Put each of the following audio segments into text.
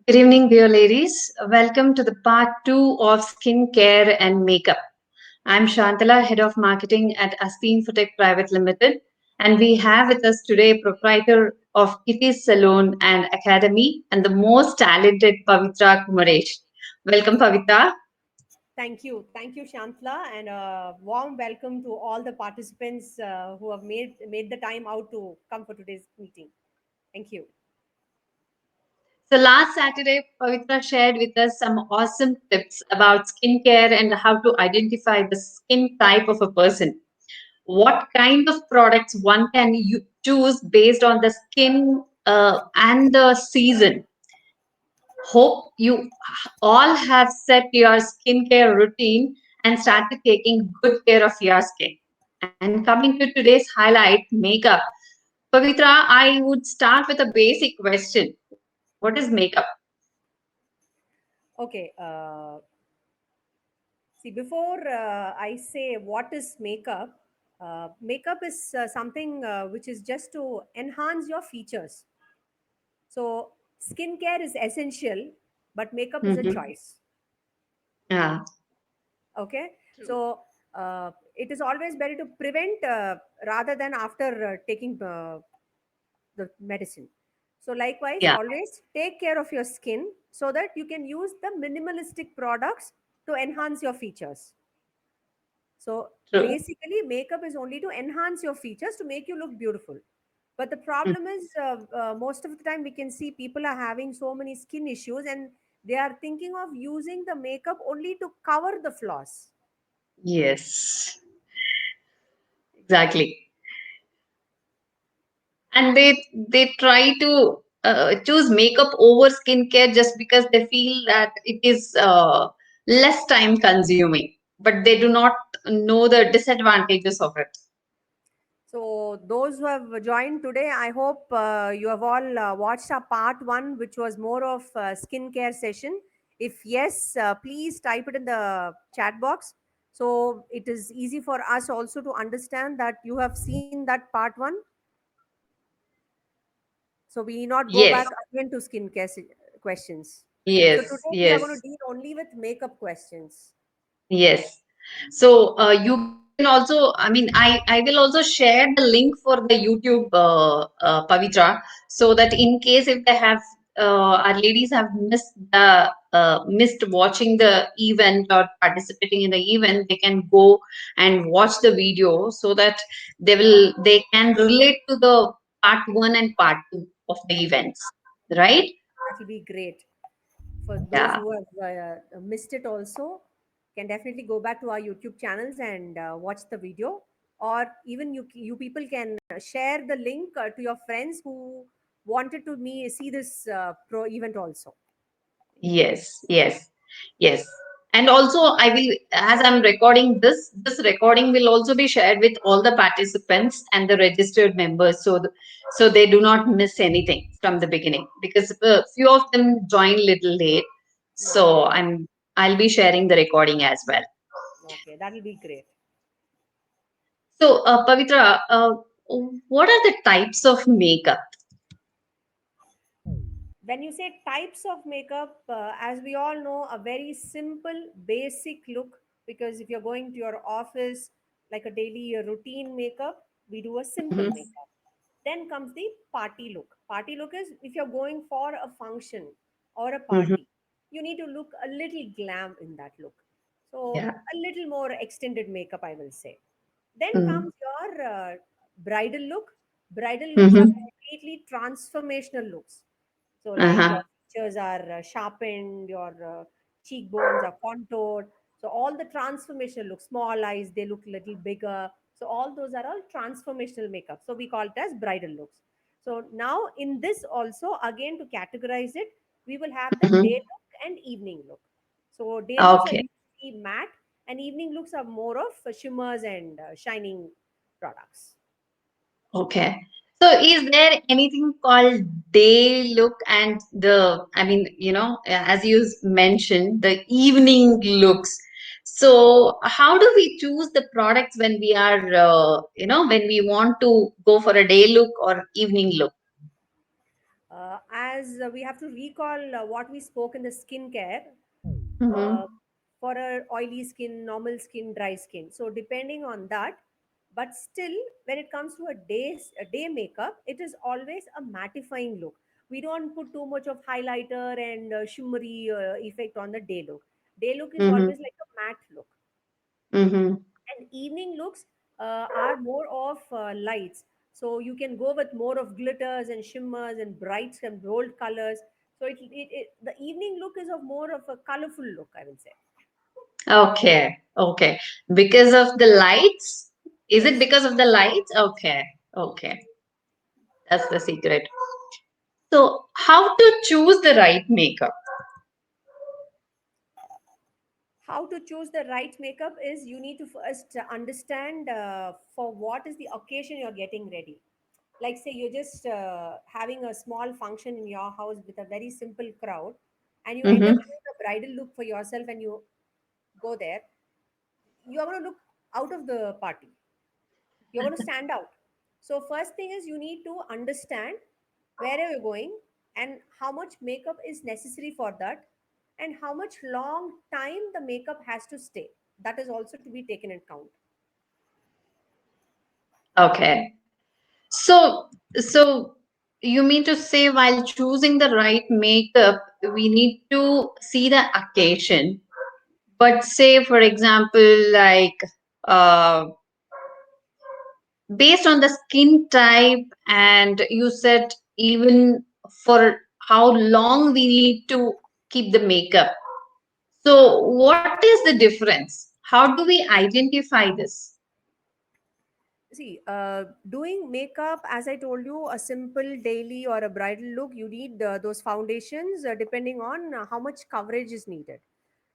Good evening, dear ladies. Welcome to the part two of skincare and makeup. I'm Shantala, Head of Marketing at Asteen Photech Private Limited, and we have with us today proprietor of Kitty's Salon and Academy and the most talented Pavitra Kumaresh. Welcome, Pavitra. Thank you. Thank you, Shantla, and a warm welcome to all the participants who have made the time out to come for today's meeting. Thank you. So last Saturday, Pavitra shared with us some awesome tips about skincare and how to identify the skin type of a person. What kind of products one can choose based on the skin and the season. Hope you all have set your skincare routine and started taking good care of your skin. And coming to today's highlight, makeup. Pavitra, I would start with a basic question. What is makeup? Okay. See, before I say what is makeup, makeup is something which is just to enhance your features. So, skincare is essential, but makeup is a Mm-hmm. choice. Yeah. Okay, so it is always better to prevent rather than after taking the medicine. So likewise, Yeah. always take care of your skin so that you can use the minimalistic products to enhance your features. So True. basically, makeup is only to enhance your features to make you look beautiful. But the problem is, most of the time we can see people are having so many skin issues and they are thinking of using the makeup only to cover the flaws. Yes. Exactly. And they try to choose makeup over skincare just because they feel that it is less time consuming, but they do not know the disadvantages of it. So, those who have joined today, I hope you have all watched our part one, which was more of skincare session. If yes, please type it in the chat box. So, it is easy for us also to understand that you have seen that part one. So, we need not go Yes, back again to questions. So, yes, today we are going yes, to deal only with makeup questions. yes. So you can also, I will also share the link for the YouTube, Pavitra, so that in case if they have, our ladies have missed watching the event or participating in the event, they can go and watch the video so that they can relate to the part one and part two of the events, right? That will be great. For those Yeah. who have missed it also, can definitely go back to our YouTube channels and watch the video, or even you people can share the link to your friends who wanted to me see this pro event also. Yes, yes, yes. And also, I will, as I'm recording this recording will also be shared with all the participants and the registered members, so so they do not miss anything from the beginning because a few of them joined little late. Hmm. So I'll be sharing the recording as well. Okay, that will be great. So, Pavitra, what are the types of makeup? When you say types of makeup, as we all know, a very simple basic look, because if you're going to your office like a daily routine makeup, we do a simple Mhm. makeup. Then comes the party look. Party look is if you're going for a function or a Mhm. party, you need to look a little glam in that look. So Yeah. a little more extended makeup, I will say. Then Mm. comes your bridal look. Bridal looks are Mhm. completely transformational looks. So, like Uh-huh. your features are sharpened, your cheekbones are contoured. So, all the transformational looks, small eyes, they look little bigger. So, all those are all transformational makeup. So, we call it as bridal looks. So, now in this also, again to categorize it, we will have the day Mhm. look and evening look. So, day looks are Okay. usually matte, and evening looks are more of shimmers and shining products. Okay. So is there anything called day look and as you mentioned, the evening looks. So how do we choose the products when we are, when we want to go for a day look or evening look? As we have to recall what we spoke in the skincare, Mm-hmm. uh, for a oily skin, normal skin, dry skin. So depending on that, but still, when it comes to a day makeup, it is always a mattifying look. We don't put too much of highlighter and shimmery effect on the day look. Day look is Mm-hmm. always like a matte look, Mm-hmm. and evening looks are more of lights. So you can go with more of glitters and shimmers and brights and bold colors. So the evening look is of more of a colorful look, I will say. Okay. Okay. Because of the lights? Is it Yes. because of the lights? Okay. Okay. That's the secret. So, how to choose the right makeup? How to choose the right makeup is you need to first understand for what is the occasion you're getting ready. Like, say you're just having a small function in your house with a very simple crowd, and you end up Mm-hmm. doing a bridal look for yourself and you go there, you're going to look out of the party. You're going to stand out. So first thing is you need to understand where are you going and how much makeup is necessary for that, and how much long time the makeup has to stay. That is also to be taken into account. Okay. So you mean to say while choosing the right makeup, we need to see the occasion. But say, for example, like uh, based on the skin type, and you said even for how long we need to keep the makeup. So, what is the difference? How do we identify this? See, doing makeup, as I told you, a simple daily or a bridal look, you need those foundations depending on how much coverage is needed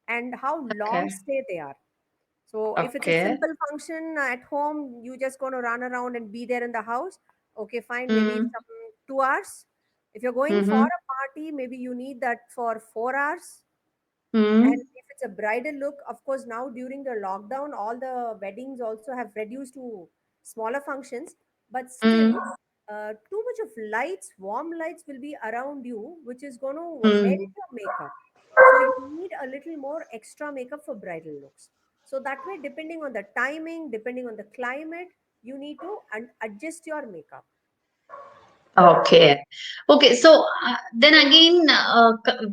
and how long Okay. stay they are. So if it's a Okay. simple function at home, you just going to run around and be there in the house. Okay, fine. Maybe Mm, some 2 hours. If you're going for mm-hmm. a party, maybe you need that for 4 hours. And Mm, if it's a bridal look, of course, now during the lockdown, all the weddings also have reduced to smaller functions. But still, mm, too much of lights, warm lights will be around you, which is going to melt mm. your makeup. So you need a little more extra makeup for bridal looks. So that way, depending on the timing, depending on the climate, you need to adjust your makeup. Okay. Okay. So then again,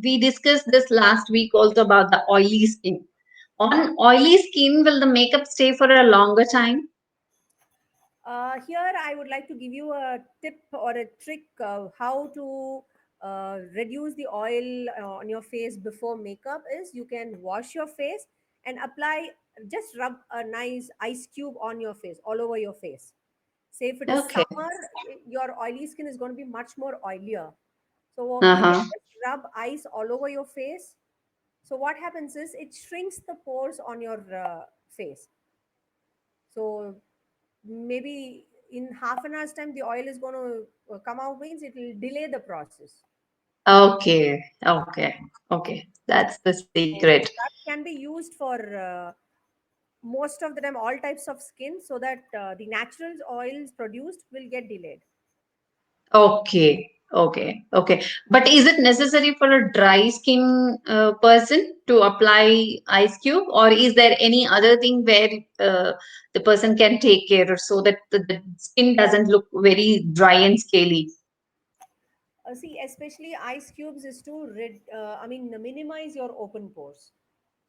we discussed this last week also about the oily skin. On oily skin, will the makeup stay for a longer time? Here, I would like to give you a tip or a trick how to reduce the oil on your face before makeup. Is you can wash your face and apply, just rub a nice ice cube on your face, all over your face. Say if it is Okay. summer, your oily skin is going to be much more oilier. So you can Uh-huh. just rub ice all over your face. So what happens is it shrinks the pores on your face. So maybe in half an hour's time the oil is going to come out, means it will delay the process. Okay. Okay. Okay. That's the secret. So that can be used for most of the time all types of skin, so that the natural oils produced will get delayed. Okay, okay, okay. But is it necessary for a dry skin person to apply ice cube, or is there any other thing where the person can take care of so that the skin doesn't look very dry and scaly? See, especially ice cubes is to minimize your open pores.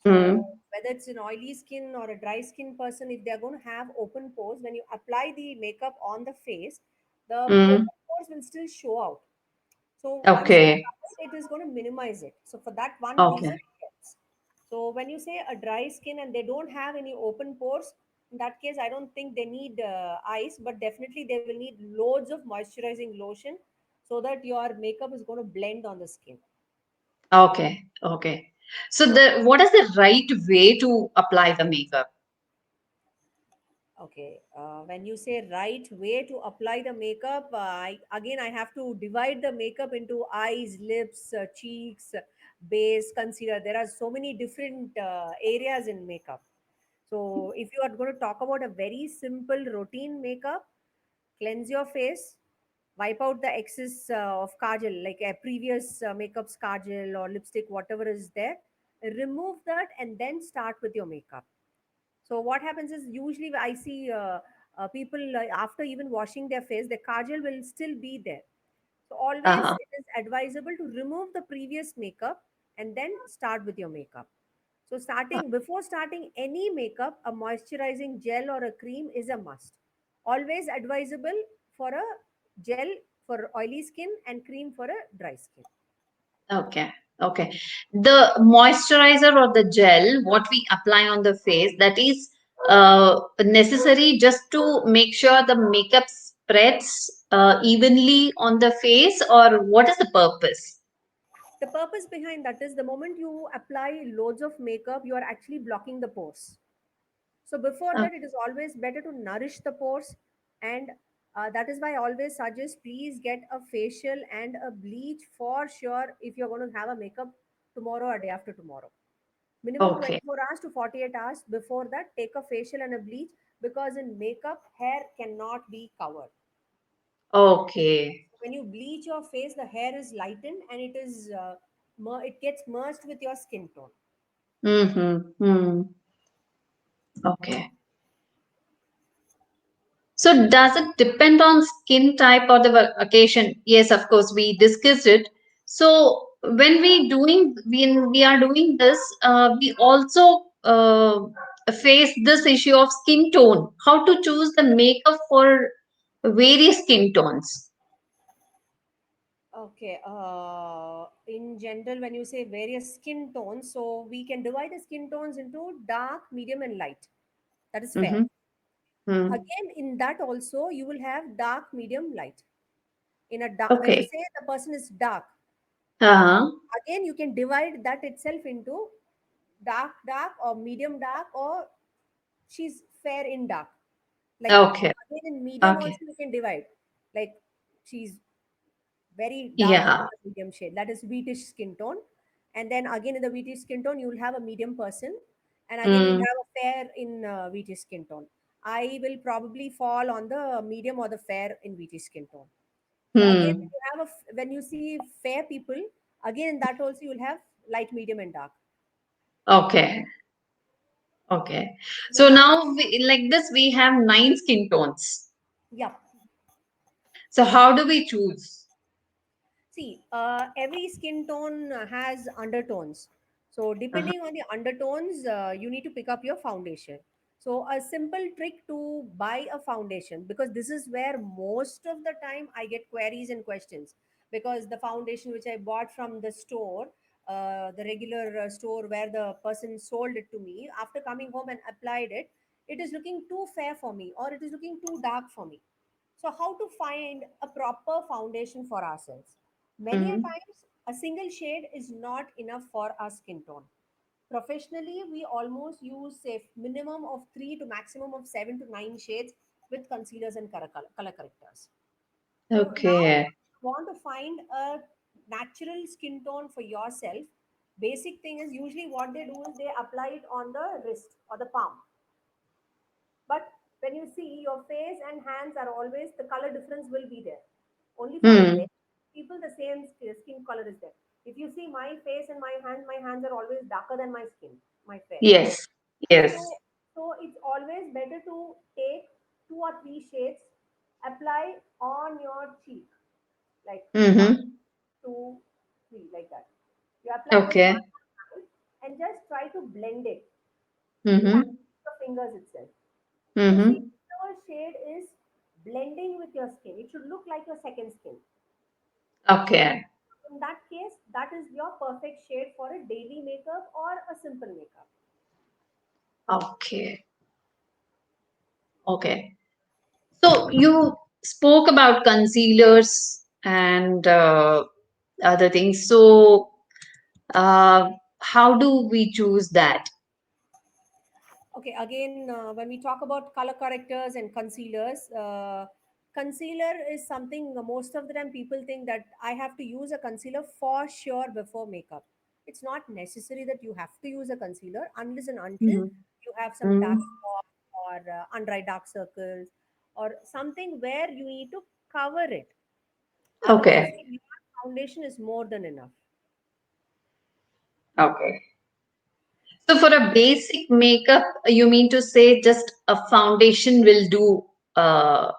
Mm, So whether it's an oily skin or a dry skin person, if they're going to have open pores, when you apply the makeup on the face, the mm, open pores will still show out. So once you okay, apply it is going to minimize it. So for that one okay, reason, it helps. So when you say a dry skin and they don't have any open pores, in that case, I don't think they need ice, but definitely they will need loads of moisturizing lotion so that your makeup is going to blend on the skin. okay, okay. So the what is the right way to apply the makeup? Okay, when you say right way to apply the makeup, I have to divide the makeup into eyes, lips, cheeks, base, concealer. There are so many different areas in makeup. So if you are going to talk about a very simple routine makeup, cleanse your face wipe out the excess of kajal, like a previous makeup's kajal or lipstick, whatever is there. Remove that and then start with your makeup. So what happens is, usually I see people, after even washing their face, the kajal will still be there. So always Uh-huh. it is advisable to remove the previous makeup and then start with your makeup. So starting before starting any makeup, a moisturizing gel or a cream is a must. Always advisable for a gel for oily skin and cream for a dry skin. Okay. Okay. The moisturizer or the gel, what we apply on the face, that is necessary just to make sure the makeup spreads evenly on the face, or what is the purpose? The purpose behind that is, the moment you apply loads of makeup, you are actually blocking the pores. So before Uh, that, it is always better to nourish the pores, and that is why I always suggest, please get a facial and a bleach for sure if you're going to have a makeup tomorrow or day after tomorrow. Minimum okay. 24 hours to 48 hours before that, take a facial and a bleach, because in makeup, hair cannot be covered. Okay. When you bleach your face, the hair is lightened and it is it gets merged with your skin tone. Mm-hmm. Hmm. Okay. So does it depend on skin type or the occasion? Yes, of course, we discussed it. So when we are doing this, we also face this issue of skin tone. How to choose the makeup for various skin tones? Okay. In general, when you say various skin tones, so we can divide the skin tones into dark, medium, and light. That is fair. Mm-hmm. Hmm. Again, in that also, you will have dark, medium, light. In a dark, when you Okay. say the person is dark, Uh-huh. again you can divide that itself into dark, dark, or medium dark, or she's fair in dark. Like that. Okay. Again, in medium Okay. also you can divide. Like she's very dark in Yeah. the medium shade. That is wheatish skin tone. And then again in the wheatish skin tone, you will have a medium person. And again you'll Mm. have a fair in wheatish skin tone. I will probably fall on the medium or the fair in wheatish skin tone. So again, Hmm. when you see fair people, again in that also you'll have light, medium, and dark. Okay. Okay. So So that is, now like this, we have 9 skin tones. yeah. So how do we choose? See, every skin tone has undertones. So, Uh-huh. depending on the undertones, you need to pick up your foundation. So, a simple trick to buy a foundation, because this is where most of the time I get queries and questions. Because the foundation which I bought from the store, the regular store where the person sold it to me, after coming home and applied it, it is looking too fair for me, or it is looking too dark for me. So, how to find a proper foundation for ourselves? Many a Mm-hmm. times, a single shade is not enough for our skin tone. Professionally, we almost use, say, minimum of 3 to maximum of 7 to 9 shades with concealers and color correctors. So now, Okay. if you want to find a natural skin tone for yourself, basic thing is, usually what they do is they apply it on the wrist or the palm. But when you see, your face and hands are always, the color difference will be there. Only for Hmm. rare people, the same skin color is there. If you see my face and my hands are always darker than my skin, my fair. Yes. Yes. So, so it's always better to take 2 or 3 shades, apply on your cheek, like one, Mm-hmm. two, three, like that. You apply just Okay. one time and just try to blend it with Mm-hmm. your fingers itself. So see, Mm-hmm. your shade is blending with your skin. It should look like your second skin. Okay. In that case, that is your perfect shade for a daily makeup or a simple makeup. Okay. Okay. So you spoke about concealers and other things. So how do we choose that? Okay, again, when we talk about color correctors and concealers, concealer is something, most of the time people think that I have to use a concealer for sure before makeup. It's not necessary that you have to use a concealer unless and until Mm-hmm. you have some Mm-hmm. dark spots or under eye dark circles or something where you need to cover it. Otherwise, Okay. the nude foundation is more than enough. Okay. So for a basic makeup, you mean to say just a foundation will do, uh,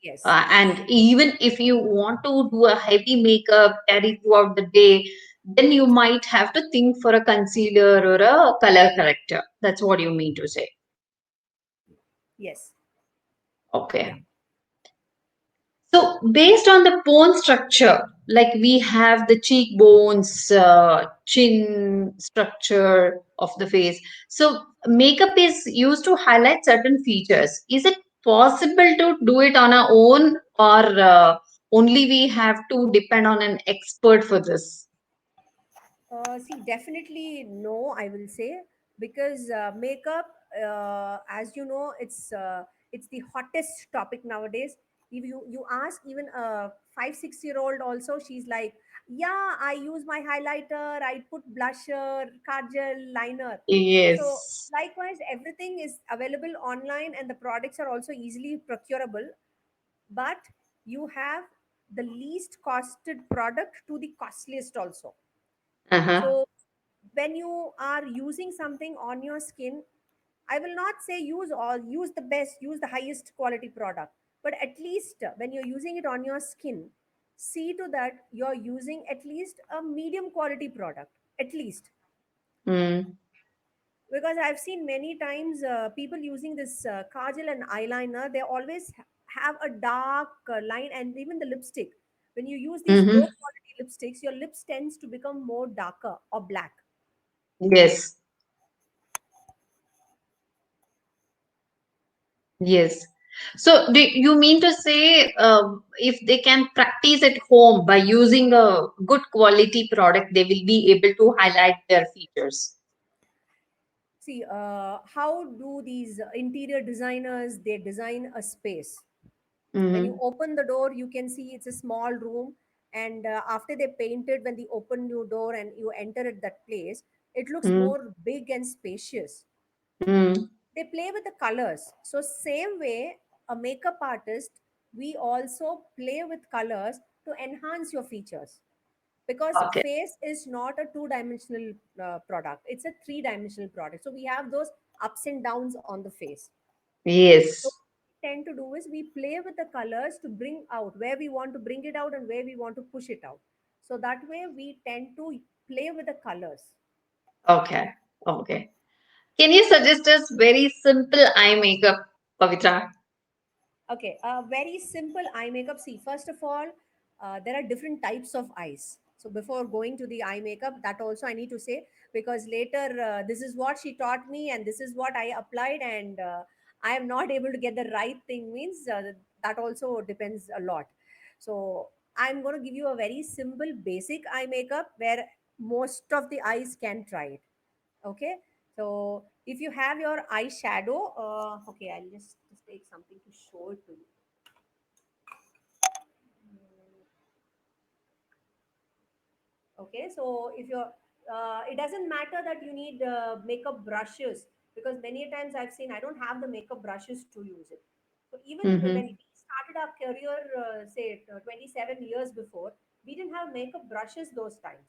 Yes. and even if you want to do a heavy makeup carry throughout the day, then you might have to think for a concealer or a color corrector. That's what you mean to say. Yes. Yeah. Okay. So, based on the bone structure, like we have the cheekbones, chin structure of the face. So, makeup is used to highlight certain features. Is it possible to do it on our own, or only we have to depend on an expert for this? See, definitely no, I will say, because makeup, as you know, it's the hottest topic nowadays. If you ask even a 5 6 year old also, she's like, yeah, I use my highlighter, I put blusher, kajal, liner. So Yes. likewise, everything is available online, and the products are also easily procurable. But you have the least costed product to the costliest also. Uh-huh. So when you are using something on your skin, I will not say use the best, use the highest quality product, but at least when you're using it on your skin, see to that you're using at least a medium quality product, at least. Mm. Because I've seen many times people using this kajal and eyeliner, they always have a dark line, and even the lipstick. When you use these low Mm-hmm. quality lipsticks, your lips tends to become more darker or black. Yes. Yes. So, do you mean to say if they can practice at home by using a good quality product, they will be able to highlight their features? See, how do these interior designers they design a space? When you Mm-hmm. open the door, you can see it's a small room, and after they painted, when they open new door and you enter at that place, it looks more big and spacious. Mm-hmm. They play with the colors. So same way, a makeup artist, we also play with colors to enhance your features, because Okay. face is not a two-dimensional product, it's a three-dimensional product, so we have those ups and downs on the face. So Yes. what we tend to do is we play with the colors to bring out where we want to bring it out and where we want to push it out. So that way we tend to play with the colors. Okay. Okay. Can you suggest us very simple eye makeup, Pavitra? Okay, very simple eye makeup. See, first of all, there are different types of eyes. So before going to the eye makeup, that also I need to say, because later this is what she taught me and this is what I applied, and I am not able to get the right thing. Means that also depends a lot. So I'm going to give you a very simple, basic eye makeup where most of the eyes can try it. Okay, so if you have your eyeshadow, okay, I'll just take something to show it to you. Okay, so if you're it doesn't matter that you need makeup brushes, because many a times I've seen I don't have the makeup brushes to use it. So even when Mm-hmm. we started our career, say 27 years before, we didn't have makeup brushes those times.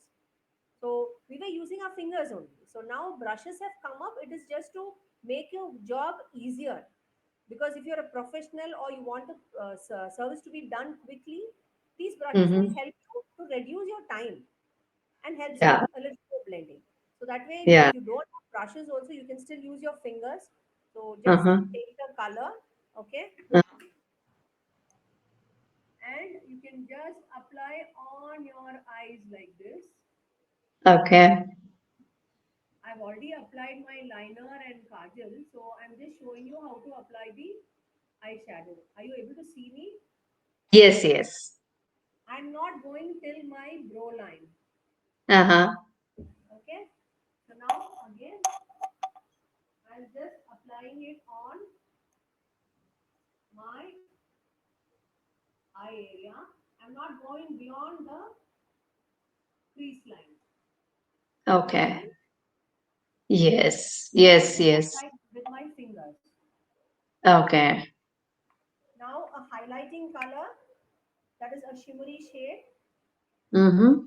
So we were using our fingers only. So now brushes have come up. It is just to make your job easier. Because if you're a professional or you want a service to be done quickly, these brushes will Mm-hmm. help you to reduce your time and helps you Yeah. a little more blending. So that way, Yeah. if you don't have brushes, also you can still use your fingers. So just Uh-huh. take the color, okay, and you can just apply on your eyes like this. Okay. I've already applied my liner and kajal, so I'm just showing you how to apply the eyeshadow. Are you able to see me? Yes, yes. I'm not going till my brow line. Uh-huh. Okay. So now again, I'm just applying it on my eye area. I'm not going beyond the crease line. Can you see Okay. me? Yes. I Yes, just yes. applied with my fingers. Okay. Now a highlighting color that is a shimmery shade. Mm-hmm.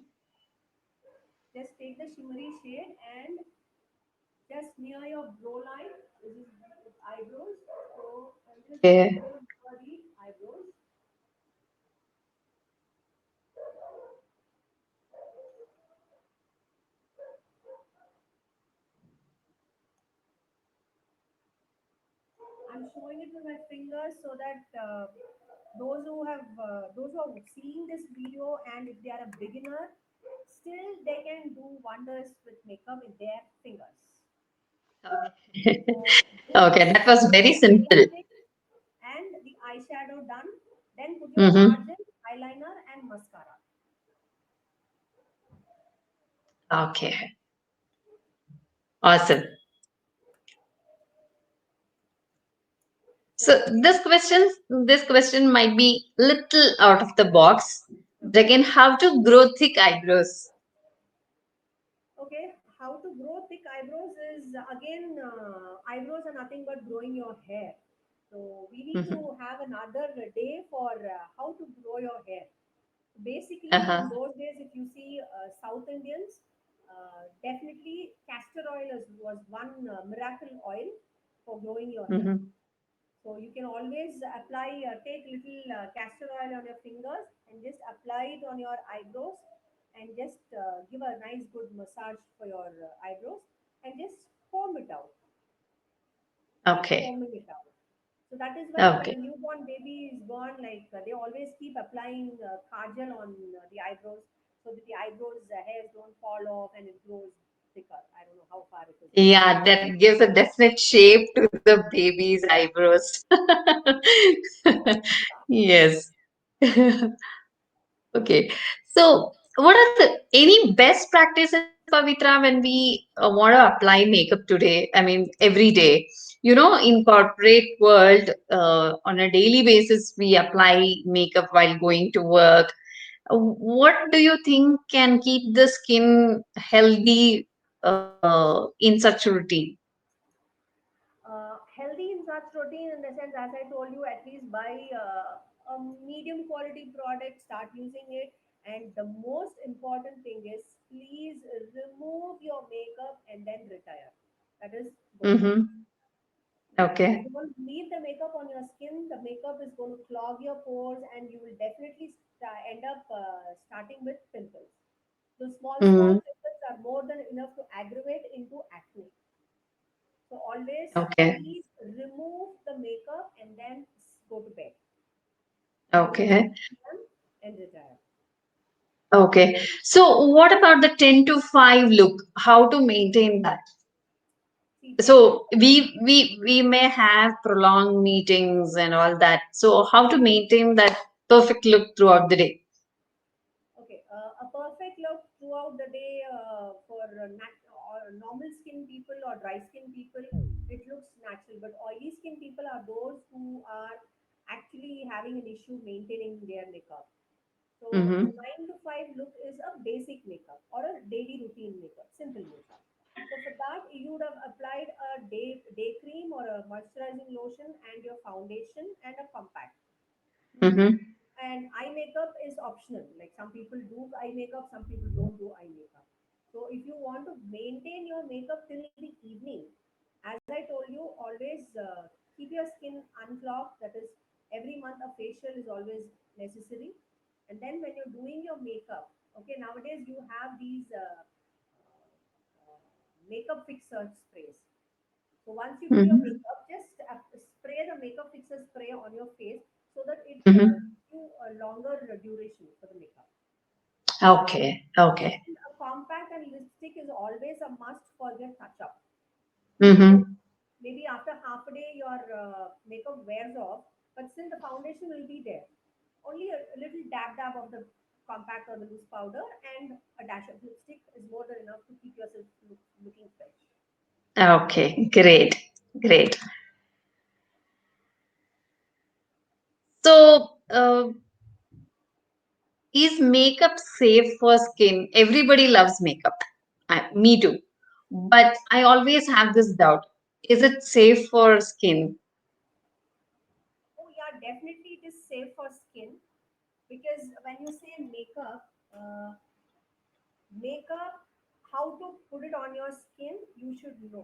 Just take the shimmery shade and just near your brow line, this is eyebrows. So I'm just going to Okay. go for the eyebrows. I'm showing it with my fingers so that those who are seeing this video, and if they are a beginner, still they can do wonders with makeup in their fingers. Okay. So with Okay, this that was very simple. highlighting and the eyeshadow done, then put your Mm-hmm. margin, eyeliner, and mascara. Okay. Awesome. So So if this question might be little out of the box. But okay, again, how to grow thick eyebrows? okay, how to grow thick eyebrows is again eyebrows are nothing but growing your hair. So we need Mm-hmm. to have another day for how to grow your hair. Basically, Uh-huh. in those days, if you see South Indians, definitely castor oil was one miracle oil for growing your hair. Mm-hmm. So you can always apply, take little castor oil on your fingers and just apply it on your eyebrows and just give a nice good massage for your eyebrows and just comb it out. Keep Okay. combing it out. So that is why when Okay. a newborn baby is born, like they always keep applying kajal on the eyebrows so that the eyebrows hairs don't fall off and it grows thicker. I don't know how far it is right. Yeah, that gives a definite shape to the baby's eyebrows. Yes. Okay. So, what are the any best practices, Pavitra, when we want to apply makeup today? I mean, every day. You know, in corporate world, on a daily basis, we apply makeup while going to work. What do you think can keep the skin healthy in such a routine? Healthy in such routine in the sense, as I told you, at least buy a medium quality product, start using it. And the most important thing is please remove your makeup and then retire. That is gold. Mm-hmm. You Okay. don't leave the makeup on your skin. The makeup is going to clog your pores, and you will definitely end up starting with pimples. The small Mm-hmm. pimples are more than enough to aggravate into acne. So always Okay. please remove the makeup and then go to bed. Use Okay. serum and retire. Okay. So, what about the 10 to 5 look? How to maintain that? See, 10 to So, we may have prolonged meetings and all that. So, how to maintain that perfect look throughout the day? okay, a perfect look throughout the day for or normal skin people or dry skin people, it looks natural. But oily skin people are those who are actually having an issue maintaining their makeup. So a Mm-hmm. 9 to 5 look is a basic makeup or a daily routine makeup, simple makeup. So for that, you would have applied a day cream or a moisturizing lotion and your foundation and a compact. Mm-hmm. And eye makeup is optional. Like some people do eye makeup, some people don't do eye makeup. So if you want to maintain your makeup till the evening, as I told you, always keep your skin unclogged. That is, every month a facial is always necessary. And then when you're doing your makeup, okay, nowadays you have these makeup fixer sprays. So once you do your Mm-hmm. makeup, just spray the makeup fixer spray on your face so that it Mm-hmm. gives you a longer duration for the makeup. Okay. Okay. And a compact and lipstick is always a must for your touch up. So Mm-hmm. maybe after half a day your makeup wears off, but still the foundation will be there. Only a little dab of the compact or the loose powder and a dash of lipstick is more than enough to keep yourself looking fresh. Okay. Great. Great. So, is makeup safe for skin? Everybody loves makeup. Me too. But I always have this doubt. Is it safe for skin? Oh yeah, definitely it is safe for skin. because when you say makeup, makeup, how to put it on your skin, you should know.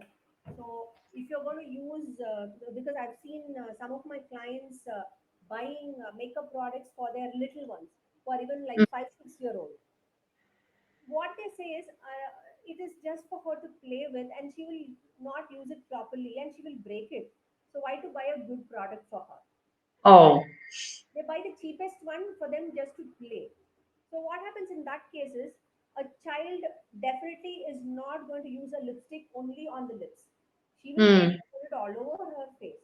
So if you're going to use, because I've seen some of my clients buying makeup products for their little ones, for even like 5 6 year old, what they say is it is just for her to play with and she will not use it properly and she will break it. So why to buy a good product for her? Oh. They buy the cheapest one for them just to play. So what happens in that case is a child definitely is not going to use a lipstick only on the lips. She will tend Hmm. to put it all over her face.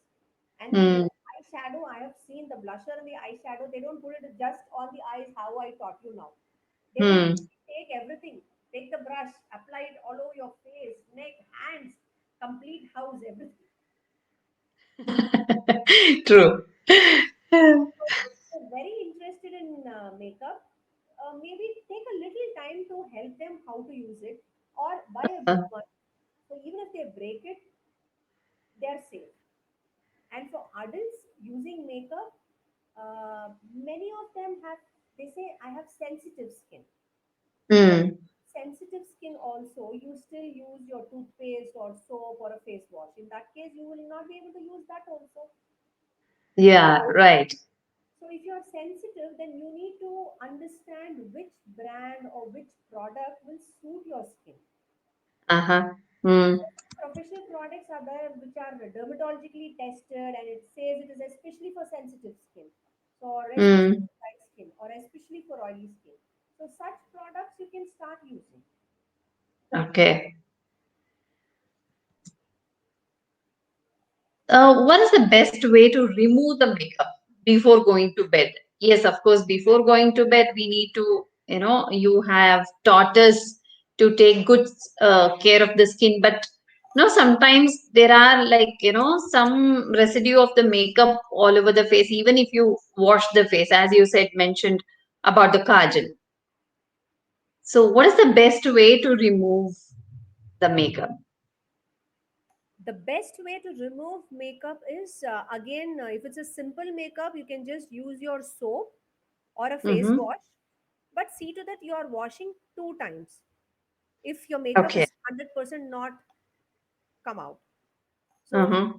And the Hmm. eyeshadow, I have seen the blusher and the eyeshadow, they don't put it just on the eyes how I taught you now. They will Hmm. literally take everything, take the brush, apply it all over your face, neck, hands, complete house, everything. True. So if you're very interested in makeup, maybe take a little time to help them how to use it or buy a good one. So even if they break it, they're safe. And for adults using makeup, many of them have, they say, I have sensitive skin. So if Hmm. sensitive skin also, you still use your toothpaste or soap or a face wash. In that case, you will not be able to use that also. Yeah, right. So if you're sensitive, then you need to understand which brand or which product will suit your skin. Uh-huh. Hmm. So professional products are there which are dermatologically tested and it says it is especially for sensitive skin. So or especially Hmm. for dry skin or especially for oily skin. So such products you can start using. Okay. What is the best way to remove the makeup before going to bed? Yes, of course, before going to bed, we need to, you have taught us to take good care of the skin, but sometimes there are like, some residue of the makeup all over the face, even if you wash the face, as you said, mentioned about the kajal. So, what is the best way to remove the makeup? The best way to remove makeup is again, if it's a simple makeup, you can just use your soap or a face Mm-hmm. wash, but see to that you are washing 2 times if your makeup Okay. is 100% not come out. So Uh-huh.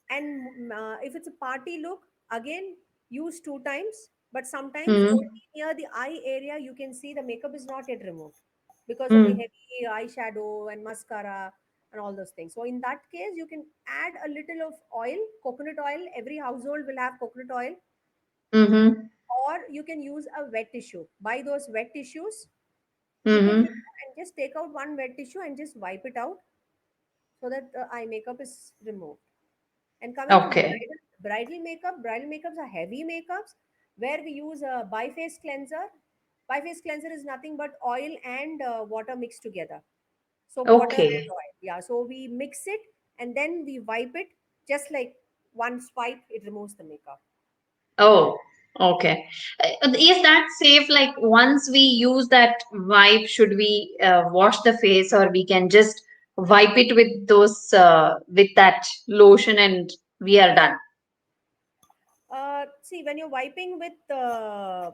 and if it's a party look, again use 2 times, but sometimes Mm-hmm. only near the eye area you can see the makeup is not yet removed because of the Mm-hmm. heavy eyeshadow and mascara and all those things. So in that case you can add a little of oil, coconut oil. Every household will have coconut oil, Mm-hmm. or you can use a wet tissue. Buy those wet tissues, keep it with Mm-hmm. you, and just take out one wet tissue and just wipe it out so that the eye makeup is removed. And coming to Okay. bridal makeups are heavy makeups where we use a biface cleanser. Biface cleanser is nothing but oil and water mixed together. Soap, water, and Okay. oil. Yeah, so we mix it and then we wipe it just like one swipe, it removes the makeup. Oh, okay. Is that safe? Like once we use that wipe, should we wash the face, or we can just wipe it with those with that lotion and we are done? See, when you're wiping with a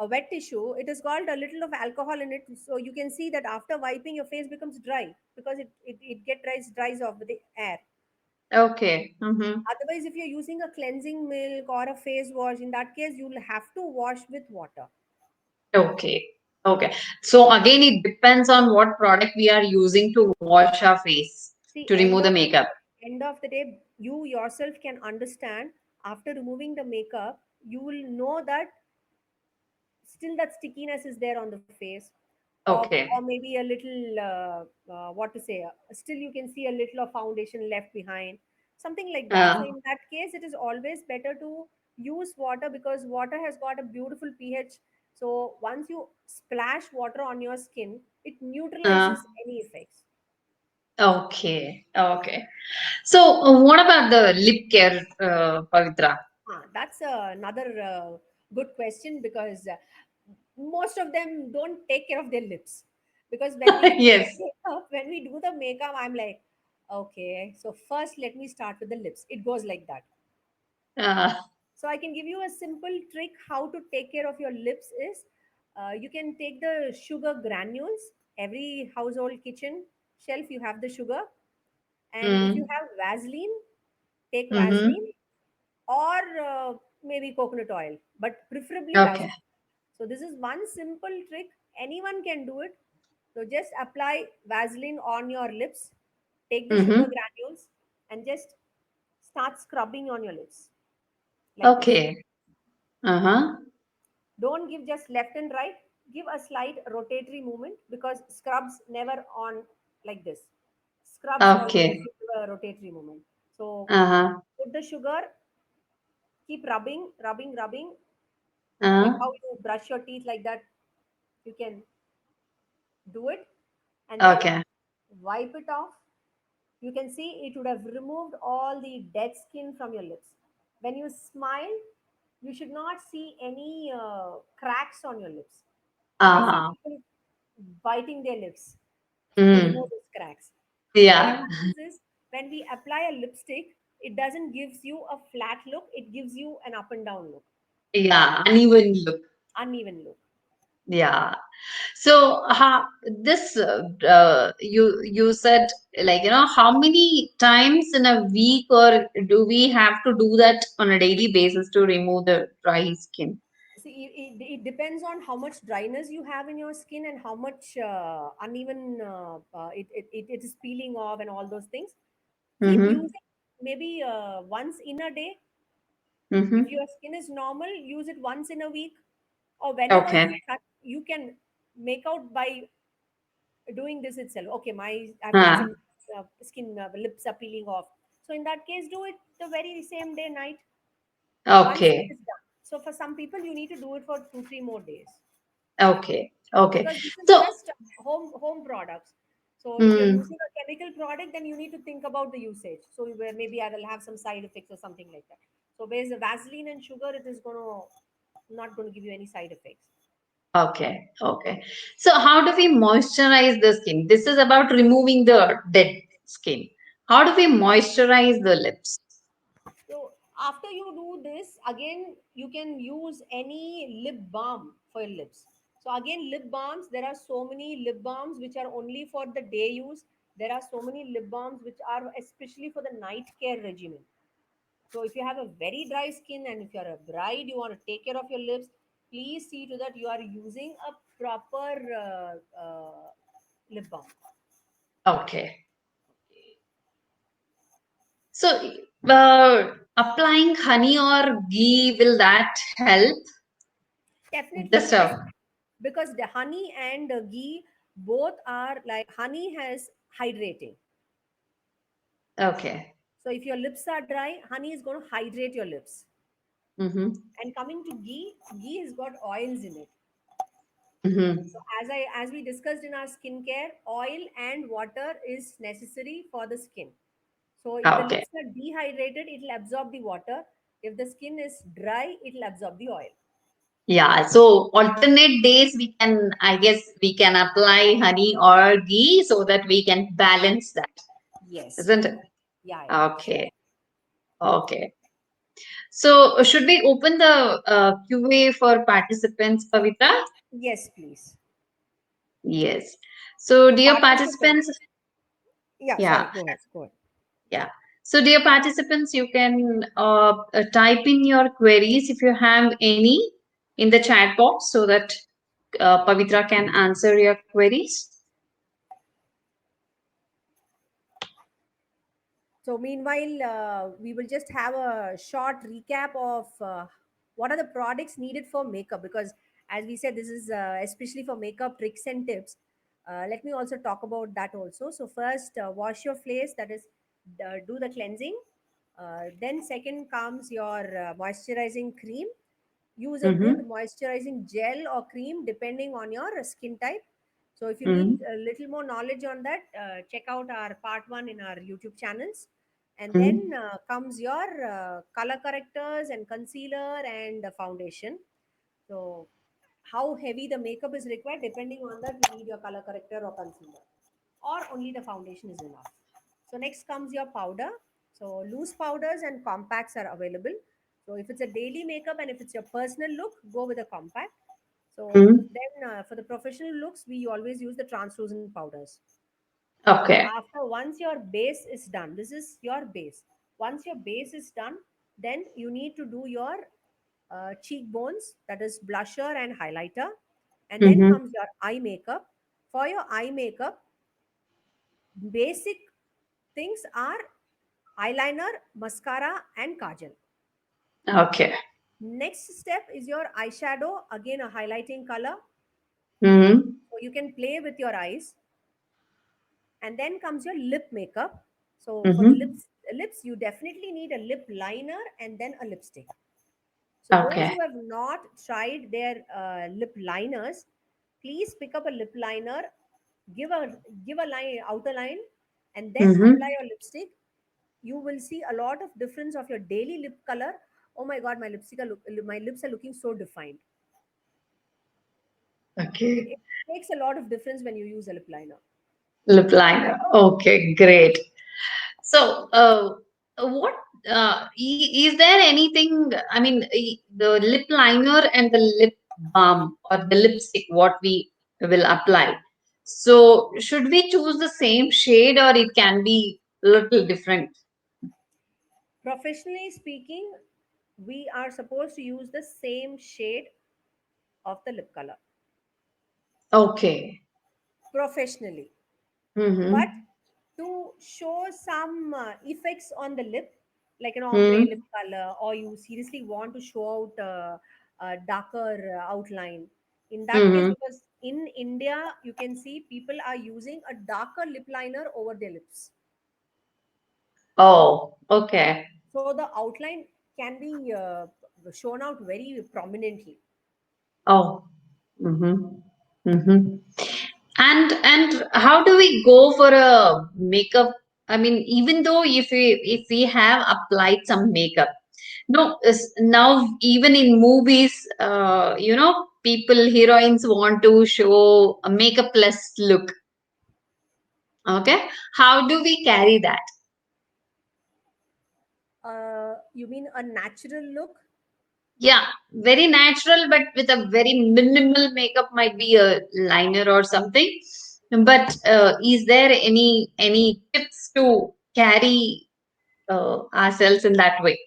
wet tissue, it has got a little of alcohol in it. So you can see that after wiping, your face becomes dry because it dries off with the air. Okay. Mm-hmm. Otherwise, if you're using a cleansing milk or a face wash, in that case, you'll have to wash with water. Okay. Okay. So again, it depends on what product we are using to wash our face to See, remove the makeup. end of the day, you yourself can understand after removing the makeup, you will know that still that stickiness is there on the face, or Okay. maybe a little what to say, still you can see a little of foundation left behind, something like that. So Uh, in that case it is always better to use water because water has got a beautiful pH. So once you splash water on your skin, it uh, neutralizes any effects. okay. Okay. So what about the lip care, Pavitra? That's another good question because most of them don't take care of their lips. Because when we do the Yes. makeup, I'm like, okay, so first let me start with the lips. It goes like that. Uh, So I can give you a simple trick how to take care of your lips is, you can take the sugar granules. Every household kitchen shelf you have the sugar, and if you Mm. have Vaseline, take Vaseline, Mm-hmm. or maybe coconut oil, but preferably Okay. Vaseline. So this is one simple trick. Anyone can do it. So just apply Vaseline on your lips, take the sugar Mm-hmm. granules, and just start scrubbing on your lips like this. Okay. Uh-huh. Don't give just left and right. Give a slight rotatory movement, because scrubs never on like this. Scrubs always Okay. give a rotatory movement. So Uh-huh. put the sugar, keep rubbing, rubbing, rubbing, like Uh-huh. how you brush your teeth like that. You can do it, and then Okay. wipe it off. You can see it would have removed all the dead skin from your lips. When you smile, you should not see any cracks on your lips. I see Uh-huh. people biting their lips to remove Mm. those cracks. So what Yeah. happens is, when we apply a lipstick, it doesn't gives you a flat look, it gives you an up and down look, Yeah. Uneven look. uneven look. Yeah. So, this you said, like, how many times in a week, or do we have to do that on a daily basis to remove the dry skin? See, it depends on how much dryness you have in your skin, and how much uneven it is peeling off and all those things. Keep Mm-hmm. using maybe once in a day. If Mm-hmm. your skin is normal, use it once in a week, or whenever you Okay. touch, you can make out by doing this itself. Okay, my I've got Huh. some skin, lips are peeling off. So in that case, do it the very same day night. Once it Okay. is done. So for some people, you need to do it for 2 3 more days, Okay. Okay. because this is So, just home products. So if you're mm, using a chemical product, then you need to think about the usage. So maybe I will have some side effects or something like that. So whereas the Vaseline and sugar, it is gonna not going to give you any side effects. okay. Okay. So, how do we moisturize the skin? This is about removing the dead skin. How do we moisturize the lips? So after you do this, again you can use any lip balm for your lips. So again, lip balms, there are so many lip balms which are only for the day use. There are so many lip balms which are especially for the night care regimen. So if you have a very dry skin, and if you're a bride, you want to take care of your lips, please see to that you are using a proper lip balm. Okay. So, applying honey or ghee, will that help? Definitely Just yes, because the honey and ghee both are like, honey has hydrating. okay. So if your lips are dry, honey is going to hydrate your lips. Mm-hmm. And coming to ghee, ghee has got oils in it. Mm-hmm. So as we discussed in our skincare, oil and water is necessary for the skin. So if the Okay. lips are dehydrated, it will absorb the water. If the skin is dry, it will absorb the oil. Yeah. So alternate days we can, I guess, we can apply honey or ghee so that we can balance that, Yes. isn't it? Yeah, yeah, sure. Okay. Okay. So should we open the QA for participants, Pavitra? Yes, please. Yes. So So dear participants. participants, Yeah, sorry, yeah, go ahead. Go ahead. yeah. So dear participants, you can type in your queries if you have any in the chat box so that Pavitra can answer your queries. So, meanwhile, we will just have a short recap of what are the products needed for makeup, because, as we said, this is especially for makeup tricks and tips. Let me also talk about that also. So, first, wash your face, that is, do the cleansing. Then, second comes your moisturizing cream. Use a good Mm-hmm. moisturizing gel or cream depending on your skin type. So, if you need Mm-hmm. a little more knowledge on that, check out our part one in our YouTube channels. And then Mm-hmm. comes your color correctors and concealer and foundation. So, how heavy the makeup is required, depending on that, you need your color corrector or concealer, or only the foundation is enough. So, next comes your powder. So, loose powders and compacts are available. So if it's a daily makeup and if it's your personal look, go with a compact. So Mm. then for the professional looks, we always use the translucent powders. So Okay. after once your base is done, this is your base. Once your base is done, then you need to do your cheekbones, that is blusher and highlighter, and then Mm-hmm. comes your eye makeup. For your eye makeup, basic things are eyeliner, mascara, and kajal. Okay. Next step is your eyeshadow, again a highlighting color. Mm-hmm. So you can play with your eyes. And then comes your lip makeup. So for the Mm-hmm. lips, you definitely need a lip liner and then a lipstick. So those Okay. who have not tried their lip liners, please pick up a lip liner, give a line, outer line, and then apply Mm-hmm. your lipstick. You will see a lot of difference of your daily lip color. Oh my god, my lips are looking so defined. It, Okay. it makes a lot of difference when you use a lip liner. Lip liner. Okay, great. So, what is there anything? I mean, the lip liner and the lip balm or the lipstick, what we will apply. So, should we choose the same shade or it can be little different? Professionally speaking, we are supposed to use the same shade of the lip color Okay. professionally. But Mm-hmm. to show some effects on the lip, like an ombre lip Mm-hmm. color, or you seriously want to show out a darker outline, in that case, Mm-hmm. because in India, you can see people are using a darker lip liner over their lips. Oh, okay. So the outline can be shown out very prominently. Oh. Mm-hmm. Mm-hmm. And how do we go for a makeup? I mean, even though if we have applied some makeup, no, now even in movies, people heroines want to show a makeupless look. Okay, how do we carry that? You mean a natural look? Yeah, very natural, but with a very minimal makeup, might be a liner or something. But is there any tips to carry ourselves in that way?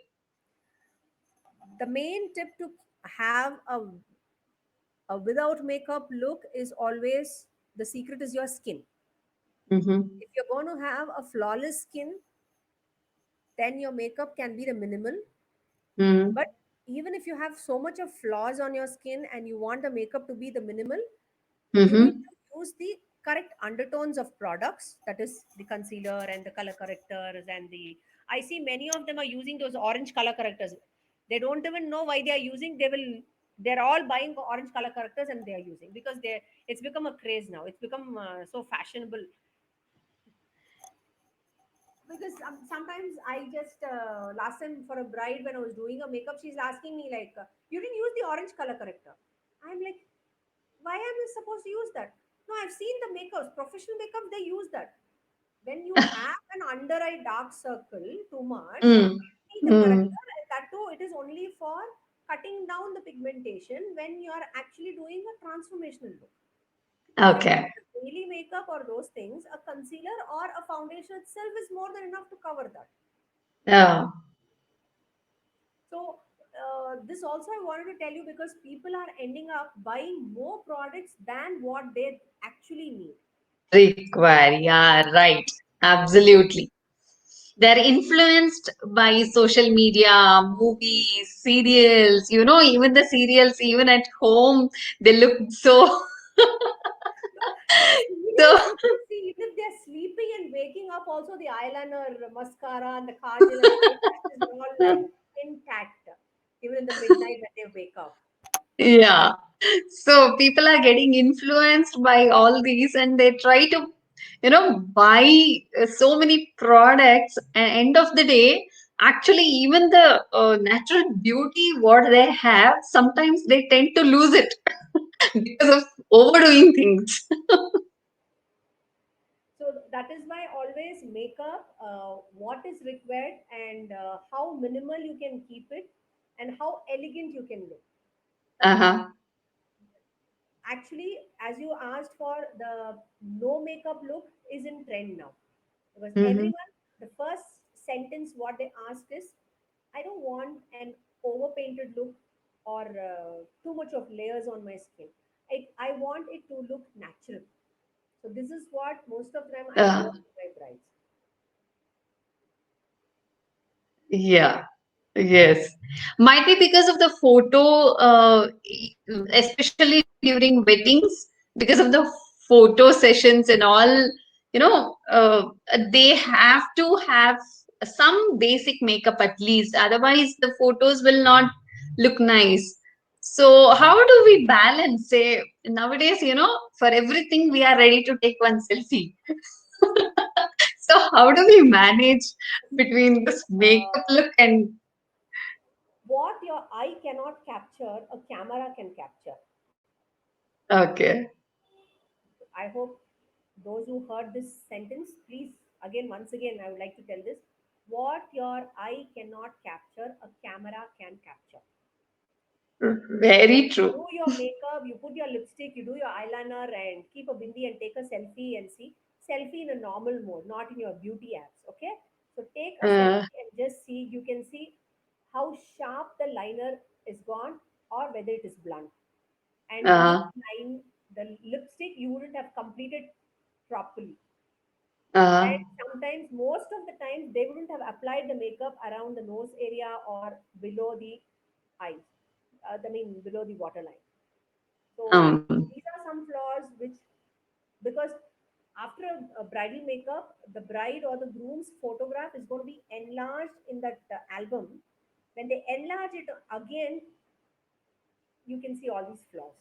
The main tip to have a without makeup look is always, the secret is your skin. Mm-hmm. If you're going to have a flawless skin, then your makeup can be the minimal. Mm-hmm. But even if you have so much of flaws on your skin and you want the makeup to be the minimal, you need Mm-hmm. to use the correct undertones of products, that is the concealer and the color correctors. And the I see many of them are using those orange color correctors. They don't even know why they are using. They're all buying orange color correctors and they are using, because they it's become a craze now. It's become so fashionable. Because sometimes I just last time for a bride, when I was doing a makeup, she's asking me like, you didn't use the orange color corrector. I'm like, why am I supposed to use that? No, I've seen the makeups, professional makeup, they use that. When you have an under eye dark circle too much, see the Mm-hmm. corrector, and that too, it is only for cutting down the pigmentation when you are actually doing a transformational look. If you're Okay. doing a daily makeup or those things, a concealer or a foundation itself is more than enough to cover that. Oh, So, this also I wanted to tell you, because people are ending up buying more products than what they actually need. require. Yeah, right. Absolutely. They're influenced by social media, movies, serials. Even the serials, even at home, they look so. So Serials, you can see even if they're sleeping and waking up, also the eyeliner, mascara, and the kajal and the eyelashes are all like intact, even in the midnight when they wake up. yeah. So people are getting influenced by all these, and they try to, buy so many products. And end of the day, actually, even the natural beauty what they have, sometimes they tend to lose it because of overdoing things. So that is why always makeup, what is required and how minimal you can keep it. and how elegant you can look. Uh-huh. Actually, as you asked for, the no makeup look is in trend now, because Mm-hmm. everyone, the first sentence what they ask is, I don't want an overpainted look or too much of layers on my skin. I want it to look natural. So this is what most of the time I Uh, hear from my brides. yeah. Yes. Might be because of the photo, especially during weddings, because of the photo sessions and all, they have to have some basic makeup at least. Otherwise, the photos will not look nice. So, how do we balance? Say, nowadays, for everything, we are ready to take one selfie. So, how do we manage See, between this makeup uh, look and what your eye cannot capture, a camera can capture. okay. I hope those who heard this sentence, please, again, once again, I would like to tell this. What your eye cannot capture, a camera can capture. Very You true. do your makeup, you put your lipstick, you do your eyeliner, and keep a bindi and take a selfie and see. Selfie in a normal mode, not in your beauty apps. Okay, so take a Uh, selfie and just see. You can see how sharp the liner is gone, or whether it is blunt. And the lip uh, line, the lipstick, you wouldn't have completed properly. uh, And sometimes, most of the times, they wouldn't have applied the makeup around the nose area or below the eyes. I mean, below the waterline. So um, these are some flaws which, because after a bridal makeup, the bride or the groom's photograph is going to be enlarged in that album. When they enlarge it again, you can see all these flaws.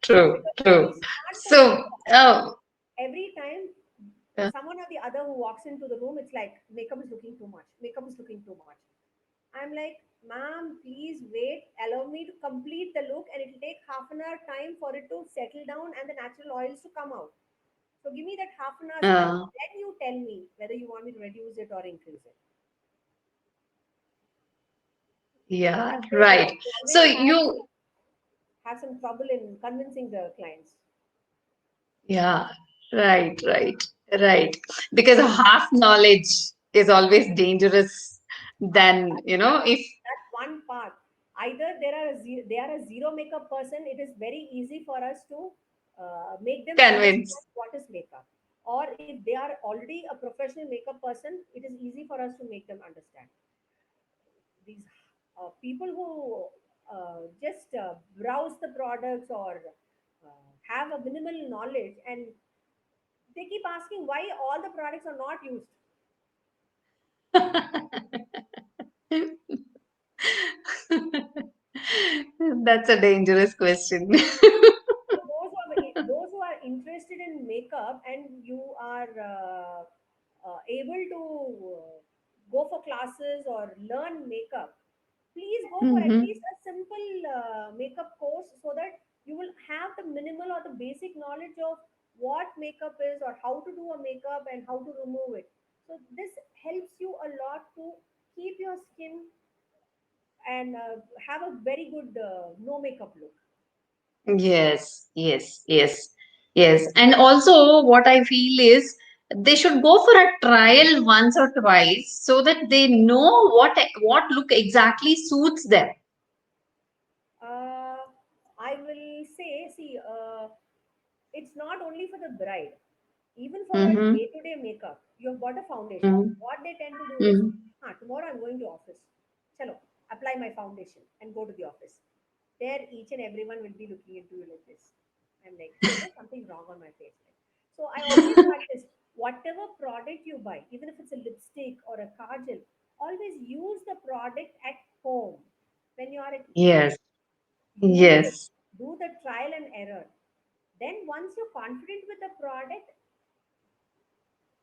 true, Because when we true. start the So, makeup, oh, every time uh, someone or the other who walks into the room, it's like makeup is looking too much. Makeup is looking too much. I'm like, ma'am, please wait. Allow me to complete the look, and it'll take half an hour time for it to settle down and the natural oils to come out. So give me that half an hour's time. uh, Then you tell me whether you want me to reduce it or increase it. yeah, That's where right. we So always you, have some trouble in convincing the clients. yeah, right, right, right. Because half knowledge is always dangerous than, if That's one part. Either they are a zero makeup person. It is very easy for us to make them convince. understand what is makeup. Or if they are already a professional makeup person, it is easy for us to make them understand. These people who just browse the products or have a minimal knowledge, and they keep asking why all the products are not used. That's a dangerous question. So those who are interested in makeup, and you are able to go for classes or learn makeup, please go for at Hmm. least a simple makeup course, so that you will have the minimal or the basic knowledge of what makeup is, or how to do a makeup and how to remove it. So this helps you a lot to keep your skin and have a very good no makeup look. Yes, yes, yes, yes. And also, what I feel is they should go for a trial once or twice so that they know what look exactly suits them. Uh, I will say, see, it's not only for the bride, even for a Mm-hmm. day-to-day makeup. You have got a foundation. Mm-hmm. What they tend to do is, Mm-hmm. tomorrow I'm going to office. Chalo, apply my foundation and go to the office. There, each and everyone will be looking into you like this. I'm like, is there something wrong on my face? So I always practice whatever product you buy, even if it's a lipstick or a kajal, always use the product at home when you are at home. Yes, Use it, yes. do the trial and error. Then once you're confident with the product,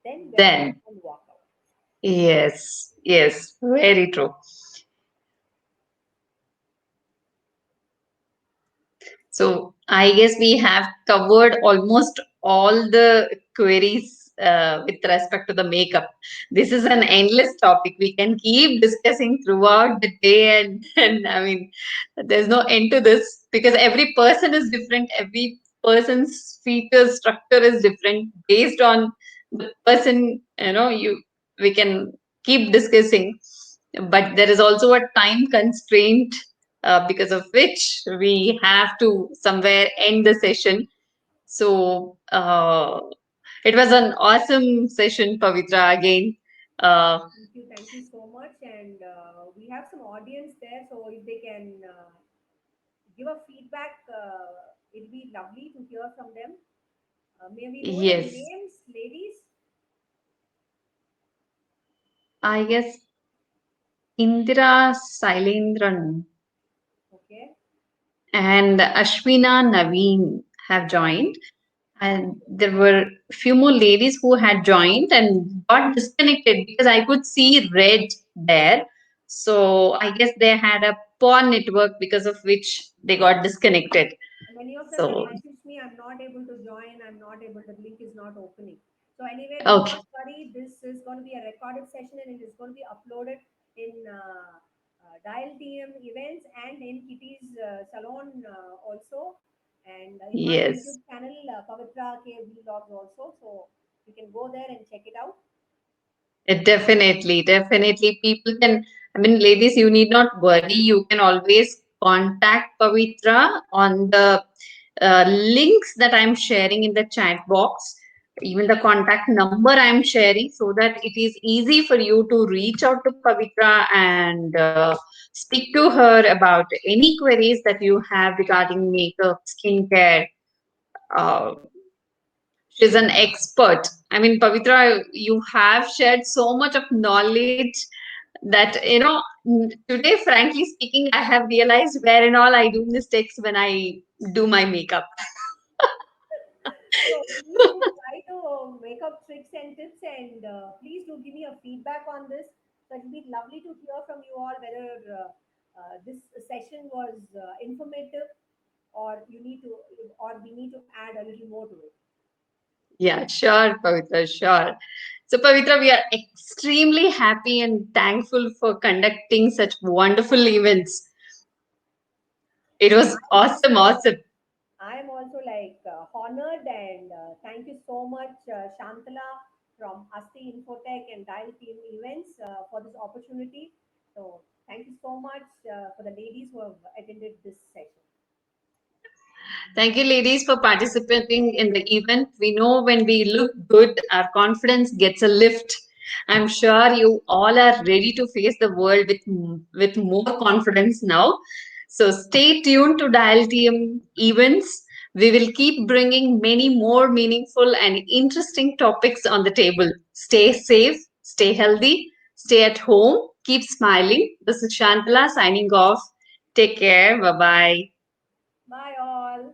then wear it Then, and walk out. yes, yes, very true. So I guess we have covered almost all the queries with respect to the makeup. This is an endless topic. We can keep discussing throughout the day, and I mean, there's no end to this because every person is different. Every person's feature structure is different based on the person. We can keep discussing, but there is also a time constraint because of which we have to somewhere end the session. So it was an awesome session, Pavitra. Again, uh, Thank you so much. And we have some audience there, so if they can give a feedback, it'd be lovely to hear from them. May we know your yes, names, ladies? I guess Indira Sailendran Okay. and Ashwina Naveen have joined. And there were a few more ladies who had joined and got disconnected because I could see red there. So I guess they had a poor network because of which they got disconnected. Many of them have So, messaged me, I'm not able to join, I'm not able, the link is not opening. So anyway, do not okay. worry, this is going to be a recorded session and it is going to be uploaded in Dial TM events and in Kitty's salon also, and in my Yes. YouTube channel, Pavitra K Vlogs also. So you can go there and check it out. Definitely, definitely. People can, I mean, ladies, you need not worry. You can always contact Pavitra on the links that I'm sharing in the chat box, even the contact number I'm sharing, so that it is easy for you to reach out to Pavitra and speak to her about any queries that you have regarding makeup, skincare. Uh, she's an expert. I mean, Pavitra, you have shared so much of knowledge that, today, frankly speaking, I have realized where and all I do mistakes when I do my makeup. So please do try to make up tricks and tips, and please do give me a feedback on this. So it'll be lovely to hear from you all whether this session was informative, or you need to, or we need to add a little more to it. Yeah, sure, Pavitra, sure. So, Pavitra, we are extremely happy and thankful for conducting such wonderful events. It was I'm awesome, also awesome. I'm also like honored, and thank you so much, Shantala from Asti Infotech and Dial Team Events for this opportunity. So thank you so much for the ladies who have attended this session. Thank you, ladies, for participating in the event. We know when we look good, our confidence gets a lift. I'm sure you all are ready to face the world with more confidence now. So stay tuned to Dial TM events. We will keep bringing many more meaningful and interesting topics on the table. Stay safe, stay healthy, stay at home, keep smiling. This is Shantala signing off. Take care. Bye bye. Bye all.